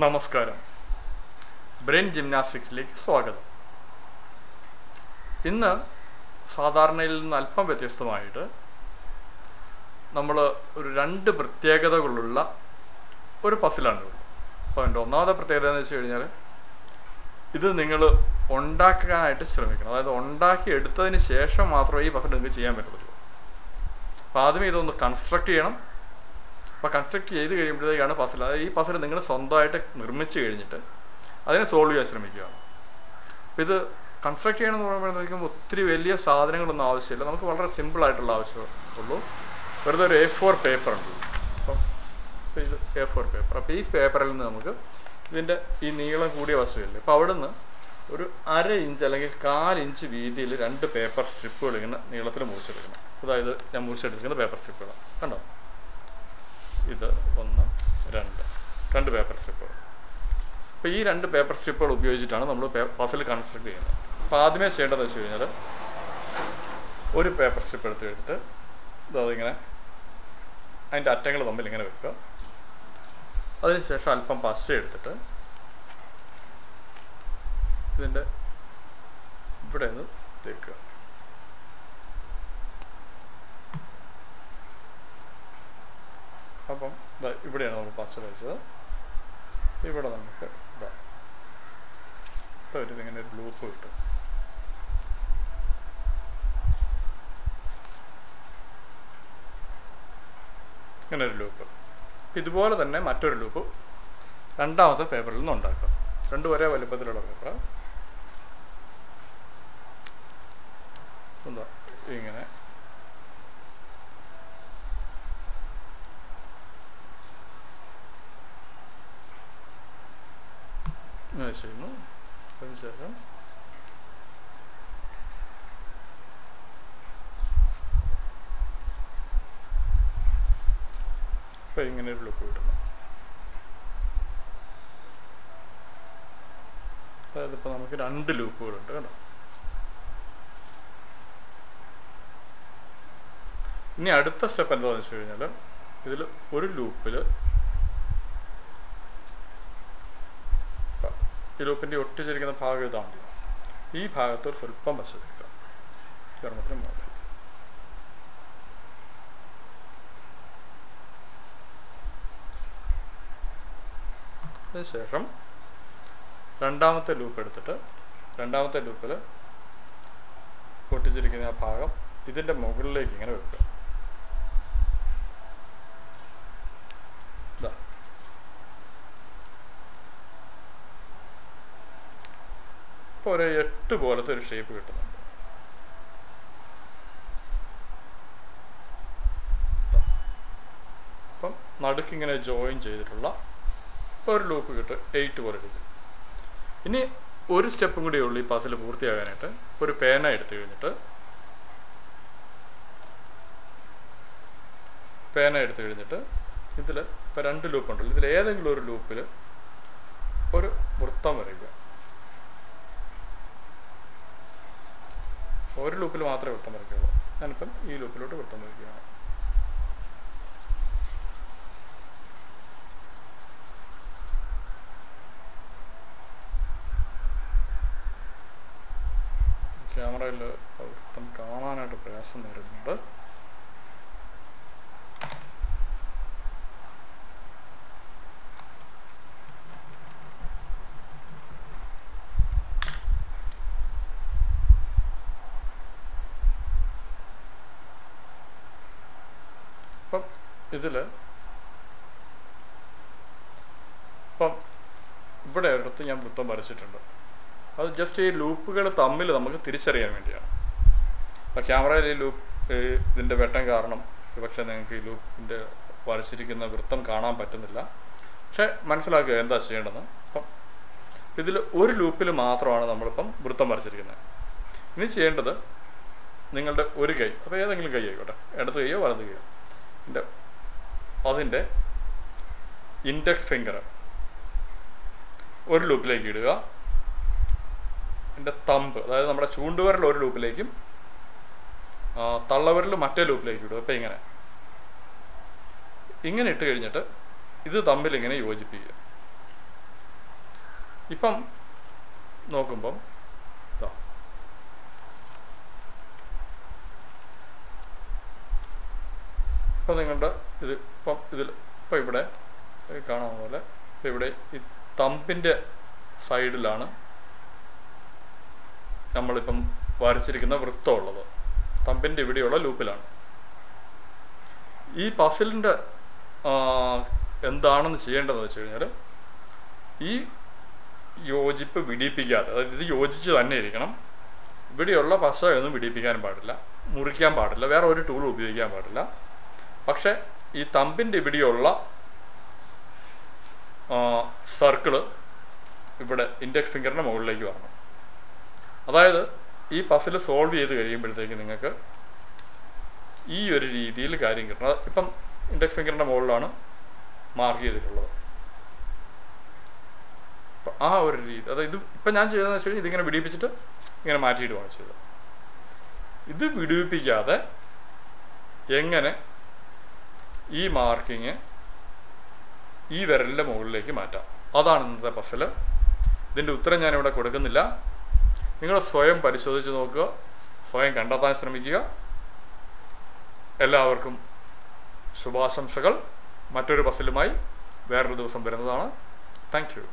നമസ്കാരം. ബ്രെയിൻ ജിംനാസ്റ്റിക്സിലേക്ക് സ്വാഗതം. ഇന്ന് സാധാരണയിൽ നിന്ന് അല്പം വ്യത്യസ്തമായിട്ട് നമ്മൾ ഒരു രണ്ട് പ്രത്യേകതകളുള്ള ഒരു പസിലാണ്. അപ്പോൾ അതിൻ്റെ ഒന്നാമത്തെ പ്രത്യേകത എന്ന് വെച്ച് കഴിഞ്ഞാൽ ഇത് നിങ്ങൾ ഉണ്ടാക്കാനായിട്ട് ശ്രമിക്കണം. അതായത് ഉണ്ടാക്കി എടുത്തതിന് ശേഷം മാത്രമേ ഈ പസിൽ നിങ്ങൾക്ക് ചെയ്യാൻ പറ്റത്തുള്ളൂ. അപ്പോൾ ആദ്യമേ ഇതൊന്ന് കൺസ്ട്രക്ട് ചെയ്യണം. അപ്പോൾ കൺസ്ട്രക്ട് ചെയ്ത് കഴിയുമ്പോഴത്തേക്കാണ് പസിൽ. അതായത് ഈ പസിൽ നിങ്ങൾ സ്വന്തമായിട്ട് നിർമ്മിച്ച് കഴിഞ്ഞിട്ട് അതിനെ സോൾവ് ചെയ്യാൻ ശ്രമിക്കുകയാണ്. അപ്പോൾ ഇത് കൺസ്ട്രക്ട് ചെയ്യണമെന്ന് പറയുമ്പോഴത്തേക്കും ഒത്തിരി വലിയ സാധനങ്ങളൊന്നും ആവശ്യമില്ല. നമുക്ക് വളരെ സിമ്പിളായിട്ടുള്ള ആവശ്യമുള്ളൂ. വെറുതെ ഒരു A4 പേപ്പർ ഉണ്ട്. അപ്പം ഇത് A4 പേപ്പർ. അപ്പോൾ ഈ പേപ്പറിൽ നിന്ന് നമുക്ക് ഇതിൻ്റെ ഈ നീളം കൂടിയ വശമില്ലേ, അപ്പോൾ അവിടെ നിന്ന് ഒരു 1/2 ഇഞ്ച് അല്ലെങ്കിൽ 1/4 ഇഞ്ച് വീതിയിൽ 2 പേപ്പർ സ്ട്രിപ്പുകൾ ഇങ്ങനെ നീളത്തിൽ മുറിച്ചെടുക്കണം. അതായത് ഞാൻ മുറിച്ചെടുത്തിരിക്കുന്ന പേപ്പർ സ്ട്രിപ്പുകൾ കണ്ടോ. ഇത് 1, 2 പേപ്പർ സ്ട്രിപ്പുകൾ. അപ്പോൾ ഈ 2 പേപ്പർ സ്ട്രിപ്പുകൾ ഉപയോഗിച്ചിട്ടാണ് നമ്മൾ പസിൽ കൺസ്ട്രക്ട് ചെയ്യുന്നത്. അപ്പോൾ ആദ്യമേ ചെയ്യേണ്ടതെന്ന് വെച്ച് കഴിഞ്ഞാൽ ഒരു പേപ്പർ സ്ട്രിപ്പ് എടുത്ത് കഴിഞ്ഞിട്ട് അതിങ്ങനെ അതിൻ്റെ അറ്റങ്ങൾ തമ്മിൽ ഇങ്ങനെ വെക്കുക. അതിനുശേഷം അല്പം പശ എടുത്തിട്ട് ഇതിൻ്റെ ഇവിടെ നിന്ന് തേക്കുക. അപ്പം ഇവിടെയാണ് നമുക്ക് പച്ച വെച്ചത്. ഇവിടെ നമുക്ക് ഇതിങ്ങനെ ഒരു ലൂപ്പ് കിട്ടും. ഇങ്ങനെ ഒരു ലൂപ്പ്. ഇതുപോലെ തന്നെ മറ്റൊരു ലൂപ്പ് രണ്ടാമത്തെ പേപ്പറിൽ നിന്ന് ഉണ്ടാക്കുക. 2 ഒരേ വലുപ്പത്തിലുള്ള പേപ്പർ എന്താ ഇങ്ങനെ ഇങ്ങനെ ചെയ്യുന്നു. അതിനുശേഷം ഇപ്പം ഇങ്ങനെ ഒരു ലുക്ക് കിട്ടുന്നു. അതായത് ഇപ്പോൾ നമുക്ക് 2 ലൂപ്പുകളുണ്ട് കേട്ടോ. ഇനി അടുത്ത സ്റ്റെപ്പ് എന്താണെന്ന് വെച്ച് കഴിഞ്ഞാൽ ഇതിൽ ഒരു ലൂപ്പിൽ ഈ ലൂപ്പിൻ്റെ ഒട്ടിച്ചിരിക്കുന്ന ഭാഗം ഇതാണല്ലോ. ഈ ഭാഗത്ത് ഒരു സ്വല്പം പശ തേക്കുക. ചർമ്മത്തിന് മുകളിൽ അതിനുശേഷം രണ്ടാമത്തെ ലൂപ്പ് എടുത്തിട്ട് രണ്ടാമത്തെ ലൂപ്പിൽ ഒട്ടിച്ചിരിക്കുന്ന ആ ഭാഗം ഇതിൻ്റെ മുകളിലേക്ക് ഇങ്ങനെ വെക്കുക. ഇപ്പോൾ ഒരു 8 പോലത്തെ ഒരു ഷേപ്പ് കിട്ടുന്നുണ്ട്. അപ്പം നടുക്കിങ്ങനെ ജോയിൻ ചെയ്തിട്ടുള്ള ഒരു ലൂപ്പ് കിട്ടും. 8 പോലെ കിട്ടും. ഇനി ഒരു സ്റ്റെപ്പും കൂടിയേ ഉള്ളൂ ഈ പസിൽ പൂർത്തിയാകാനായിട്ട്. ഒരു പേന എടുത്തു കഴിഞ്ഞിട്ട് ഇതിൽ ഇപ്പോൾ 2 ലൂപ്പുണ്ടല്ലോ, ഇതിൽ ഏതെങ്കിലും ഒരു ലൂപ്പിൽ ഒരു വൃത്തം വരയ്ക്കുക. ഒരു ലൂപ്പിൽ മാത്രമേ വൃത്തം വരയ്ക്കുള്ളൂ. ഞാനിപ്പം ഈ ലൂപ്പിലോട്ട് വൃത്തം വരയ്ക്കുകയാണ്. ക്യാമറയിൽ വൃത്തം കാണാനായിട്ട് പ്രയാസം നേരിടുന്നുണ്ട്. അപ്പം ഇതിൽ ഇവിടെ ഒരിടത്ത് ഞാൻ വൃത്തം വരച്ചിട്ടുണ്ട്. അത് ജസ്റ്റ് ഈ ലൂപ്പുകൾ തമ്മിൽ നമുക്ക് തിരിച്ചറിയാൻ വേണ്ടിയാണ്. അപ്പോൾ ക്യാമറയിൽ ഈ ഇതിൻ്റെ വെട്ടം കാരണം പക്ഷേ നിങ്ങൾക്ക് ഈ ലൂപ്പിൻ്റെ വരച്ചിരിക്കുന്ന വൃത്തം കാണാൻ പറ്റുന്നില്ല. പക്ഷേ മനസ്സിലാക്കുക എന്താ ചെയ്യേണ്ടതെന്ന്. അപ്പം ഇതിൽ ഒരു ലൂപ്പിൽ മാത്രമാണ് നമ്മളിപ്പം വൃത്തം വരച്ചിരിക്കുന്നത്. ഇനി ചെയ്യേണ്ടത് നിങ്ങളുടെ ഒരു കൈ, അപ്പോൾ ഏതെങ്കിലും കൈ ആയിക്കോട്ടെ, ഇടത് കൈയോ വലത് കൈയോ, അതിൻ്റെ ഇൻഡെക്സ് ഫിംഗർ ഒരു ലൂപ്പിലേക്ക് ഇടുക. എൻ്റെ തമ്പ്, അതായത് നമ്മുടെ ചൂണ്ടുവിരൽ ഒരു ലൂപ്പിലേക്കും തള്ളവിരൽ മറ്റേ ലൂപ്പിലേക്ക് ഇടുക. അപ്പോൾ ഇങ്ങനെ ഇട്ട് കഴിഞ്ഞിട്ട് ഇത് തമ്മിൽ ഇങ്ങനെ യോജിപ്പിക്കുക. ഇപ്പം നോക്കുമ്പം ഇപ്പം നിങ്ങളുടെ ഇപ്പം ഇവിടെ കാണാവുന്ന പോലെ ഇവിടെ ഈ തമ്പിൻ്റെ സൈഡിലാണ് നമ്മളിപ്പം വരച്ചിരിക്കുന്ന വൃത്തമുള്ളത്. തമ്പിൻ്റെ ഇവിടെയുള്ള ലൂപ്പിലാണ്. ഈ പസിലിൻ്റെ എന്താണെന്ന് ചെയ്യേണ്ടതെന്ന് വെച്ച് കഴിഞ്ഞാൽ ഈ യോജിപ്പ് വിടിയിപ്പിക്കാതെ, അതായത് ഇത് യോജിച്ച് തന്നെ ഇരിക്കണം. ഇവിടെയുള്ള പശയൊന്നും വിടിയിപ്പിക്കാൻ പാടില്ല, മുറിക്കാൻ പാടില്ല, വേറെ ഒരു ടൂളും ഉപയോഗിക്കാൻ പാടില്ല. പക്ഷേ ഈ തമ്പിൻ്റെ ഇവിടെയുള്ള സർക്കിള് ഇവിടെ ഇൻഡെക്സ് ഫിംഗറിൻ്റെ മുകളിലേക്ക് വരണം. അതായത് ഈ പസിൽ സോൾവ് ചെയ്ത് കഴിയുമ്പോഴത്തേക്ക് നിങ്ങൾക്ക് ഈ ഒരു രീതിയിൽ കാര്യം കിട്ടണം. ഇപ്പം ഇൻഡെക്സ് ഫിംഗറിൻ്റെ മുകളിലാണ് മാർക്ക് ചെയ്തിട്ടുള്ളത്. അപ്പം ആ ഒരു രീതി, അതായത് ഇപ്പം ഞാൻ ചെയ്തതെന്ന് വെച്ച് കഴിഞ്ഞാൽ ഇതിങ്ങനെ വിടിയിപ്പിച്ചിട്ട് ഇങ്ങനെ മാറ്റിയിടുകയാണ് ചെയ്തത്. ഇത് വിടിയിപ്പിക്കാതെ എങ്ങനെ ഈ മാർക്കിങ് ഈ വിരലിൻ്റെ മുകളിലേക്ക് മാറ്റാം, അതാണ് ഇന്നത്തെ പസിൽ. ഇതിൻ്റെ ഉത്തരം ഞാനിവിടെ കൊടുക്കുന്നില്ല. നിങ്ങൾ സ്വയം പരിശോധിച്ച് നോക്കുക, സ്വയം കണ്ടെത്താൻ ശ്രമിക്കുക. എല്ലാവർക്കും ശുഭാശംസകൾ. മറ്റൊരു പസിലുമായി വേറൊരു ദിവസം വരുന്നതാണ്. Thank you.